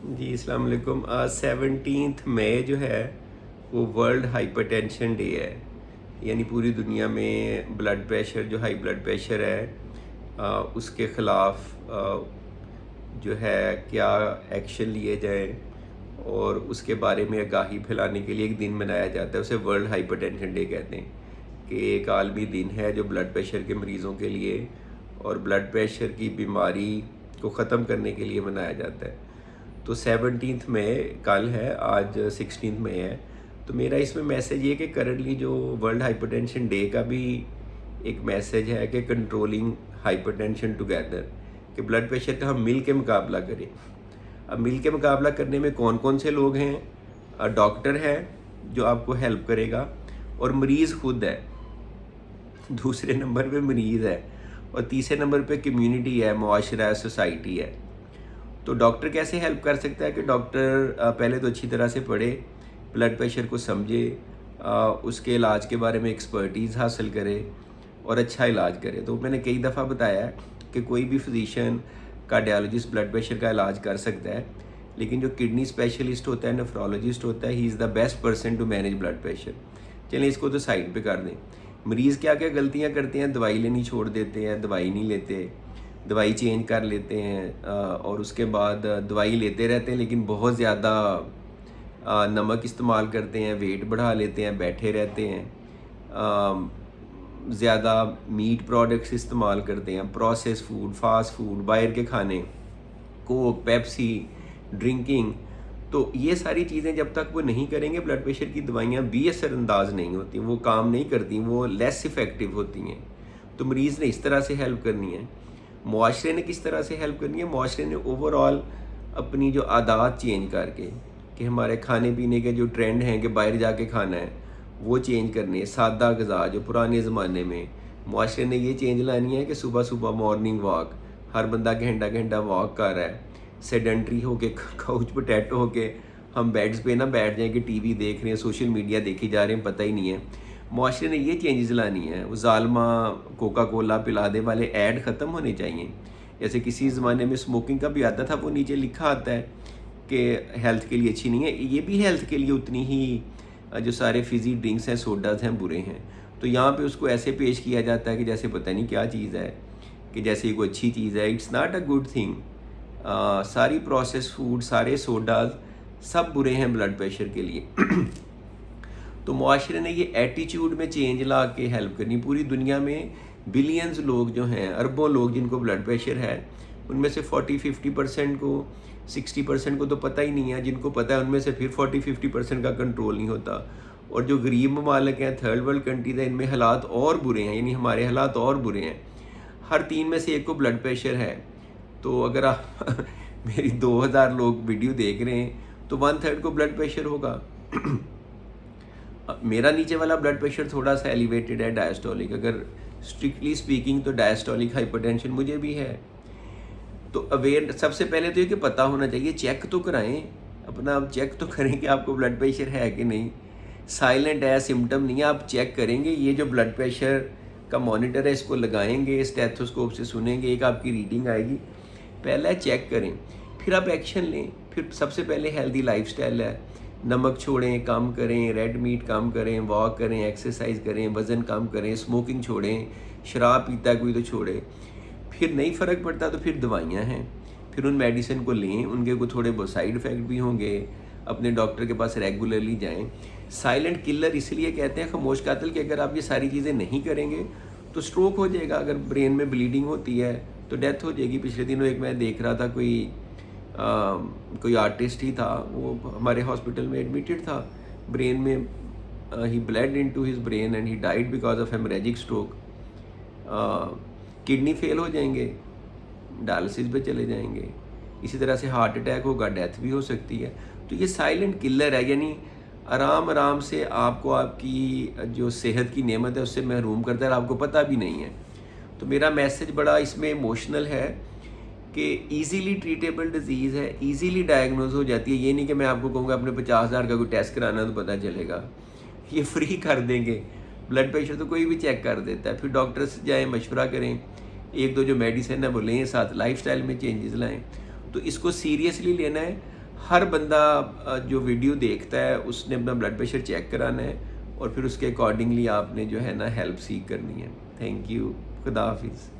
जी अस्सलाम वालेकुम। 17 मई जो है वो वर्ल्ड हाइपरटेंशन डे है। यानी पूरी दुनिया में ब्लड प्रेशर, जो हाई ब्लड प्रेशर है, उसके ख़िलाफ़ जो है क्या एक्शन लिए जाए और उसके बारे में आगाही फैलाने के लिए एक दिन मनाया जाता है। उसे वर्ल्ड हाइपरटेंशन डे कहते हैं कि एक आलमी दिन है जो ब्लड प्रेशर के मरीज़ों के लिए और ब्लड प्रेशर की बीमारी को ख़त्म करने के लिए मनाया जाता है। तो 17 मई कल है, आज 16 मई है। तो मेरा इसमें मैसेज ये कि करंटली जो वर्ल्ड हाइपरटेंशन डे का भी एक मैसेज है कि कंट्रोलिंग हाइपरटेंशन टुगेदर, कि ब्लड प्रेशर का हम मिल के मुकाबला करें। अब मिल के मुकाबला करने में कौन कौन से लोग हैं? डॉक्टर है जो आपको हेल्प करेगा और मरीज़ खुद है। दूसरे नंबर पे मरीज़ है और तीसरे नंबर पे कम्युनिटी है, मुआशरा है, सोसाइटी है। तो डॉक्टर कैसे हेल्प कर सकता है कि डॉक्टर पहले तो अच्छी तरह से पढ़े, ब्लड प्रेशर को समझे, उसके इलाज के बारे में एक्सपर्टीज़ हासिल करे और अच्छा इलाज करे। तो मैंने कई दफ़ा बताया है कि कोई भी फिजिशियन, कार्डियोलॉजिस्ट ब्लड प्रेशर का इलाज कर सकता है, लेकिन जो किडनी स्पेशलिस्ट होता है, नेफ्रोलॉजिस्ट होता है, he is the best person to manage blood pressure. चलिए इसको तो साइड पे कर दें। मरीज़ क्या क्या गलतियाँ करते हैं? दवाई लेनी छोड़ देते हैं, दवाई नहीं लेते, दवाई चेंज कर लेते हैं, और उसके बाद दवाई लेते रहते हैं लेकिन बहुत ज़्यादा नमक इस्तेमाल करते हैं, वेट बढ़ा लेते हैं, बैठे रहते हैं, ज़्यादा मीट प्रोडक्ट्स इस्तेमाल करते हैं, प्रोसेस फूड, फास्ट फूड, बाहर के खाने, कोक, पेप्सी, ड्रिंकिंग। तो ये सारी चीज़ें जब तक वो नहीं करेंगे, ब्लड प्रेशर की दवाइयाँ भी असरअंदाज नहीं होती, वो काम नहीं करती, वो लेस इफ़ेक्टिव होती हैं। तो मरीज़ ने इस तरह से हेल्प करनी है। मुआशरे ने किस तरह से हेल्प करनी है? मुआशरे ने ओवरऑल अपनी जो आदत चेंज करके, कि हमारे खाने पीने के जो ट्रेंड हैं कि बाहर जाके खाना है, वो चेंज करनी है। सादा ग़िज़ा जो पुराने ज़माने में, मुआशरे ने ये चेंज लानी है कि सुबह सुबह मॉर्निंग वॉक, हर बंदा घंटा घंटा वॉक कर रहा है। सेडेंट्री होके, काउच पोटैटो होके हम बेड्स पे ना बैठ जाएं कि टीवी देख रहे हैं, सोशल मीडिया देखी जा रहे हैं, पता ही नहीं है। मुआशरे ने ये चेंजेस लानी है। वो ज़ालमा कोका कोला पिला दे वाले ऐड ख़त्म होने चाहिए। जैसे किसी ज़माने में स्मोकिंग का भी आता था, वो नीचे लिखा आता है कि हेल्थ के लिए अच्छी नहीं है। ये भी हेल्थ के लिए उतनी ही, जो सारे फिज़ी ड्रिंक्स हैं, सोडाज हैं, बुरे हैं। तो यहाँ पे उसको ऐसे पेश किया जाता है कि जैसे पता नहीं क्या चीज़ है, कि जैसे ये कोई अच्छी चीज़ है। It's not a good thing. सारी प्रोसेस फूड, सारे सोडाज सब बुरे हैं ब्लड प्रेशर के लिए। तो मुआशरे ने ये एटीट्यूड में चेंज ला के हेल्प करनी। पूरी दुनिया में बिलियंस लोग जो हैं, अरबों लोग जिनको ब्लड प्रेशर है, उनमें से 40-50% को, 60% को तो पता ही नहीं है। जिनको पता है उनमें से फिर 40-50% का कंट्रोल नहीं होता। और जो गरीब ममालिक हैं, थर्ड वर्ल्ड कंट्रीज हैं, इनमें हालात और बुरे हैं, यानी हमारे हालात और बुरे हैं। हर 3 में से 1 को ब्लड प्रेशर है। तो अगर आप मेरी 2000 लोग वीडियो देख रहे हैं तो 1/3 को ब्लड प्रेशर होगा। मेरा नीचे वाला ब्लड प्रेशर थोड़ा सा एलिवेटेड है, डायस्टोलिक। अगर स्ट्रिक्टली स्पीकिंग तो डायस्टोलिक हाइपरटेंशन मुझे भी है। तो अवेयर सबसे पहले तो ये कि पता होना चाहिए, चेक तो कराएं अपना। आप चेक तो करें कि आपको ब्लड प्रेशर है कि नहीं। साइलेंट है, सिम्टम नहीं है, आप चेक करेंगे। ये जो ब्लड प्रेशर का मॉनिटर है, इसको लगाएंगे, स्टेथोस्कोप से सुनेंगे, एक आपकी रीडिंग आएगी। पहला चेक करें, फिर आप एक्शन लें। फिर सबसे पहले हेल्दी लाइफस्टाइल है, नमक छोड़ें, कम करें, रेड मीट कम करें, वॉक करें, एक्सरसाइज करें, वज़न कम करें, स्मोकिंग छोड़ें, शराब पीता है कोई तो छोड़े। फिर नहीं फ़र्क पड़ता तो फिर दवाइयाँ हैं, फिर उन मेडिसिन को लें। उनके को थोड़े बहुत साइड इफ़ेक्ट भी होंगे, अपने डॉक्टर के पास रेगुलरली जाएं। साइलेंट किलर इसलिए कहते हैं, खामोश कातिल, कि अगर आप ये सारी चीज़ें नहीं करेंगे तो स्ट्रोक हो जाएगा। अगर ब्रेन में ब्लीडिंग होती है तो डेथ हो जाएगी। पिछले दिनों एक मैं देख रहा था, कोई आर्टिस्ट ही था, वो हमारे हॉस्पिटल में एडमिटेड था। ब्रेन में he blood into his brain and he died because of haemorrhagic stroke. Kidney fail हो जाएंगे, डायलिसिस पे चले जाएंगे। इसी तरह से हार्ट अटैक होगा, डेथ भी हो सकती है। तो ये साइलेंट किलर है, यानी आराम आराम से आपको आपकी जो सेहत की नेमत है उससे महरूम करता है और आपको पता भी नहीं है। तो मेरा मैसेज बड़ा इसमें इमोशनल है कि ईजीली ट्रीटेबल डिजीज़ है, ईजीली डायग्नोज हो जाती है। ये नहीं कि मैं आपको कहूँगा अपने 50,000 का कोई टेस्ट कराना तो पता चलेगा, ये फ्री कर देंगे। ब्लड प्रेशर तो कोई भी चेक कर देता है। फिर डॉक्टर से जाएँ, मशवरा करें, एक दो जो मेडिसिन है वो लें, साथ लाइफस्टाइल में चेंजेस लाएं। तो इसको सीरियसली लेना है। हर बंदा जो वीडियो देखता है उसने अपना ब्लड प्रेशर चेक कराना है और फिर उसके अकॉर्डिंगली आपने जो है ना हेल्प सीख करनी है। Thank you. खुदा हाफिज़।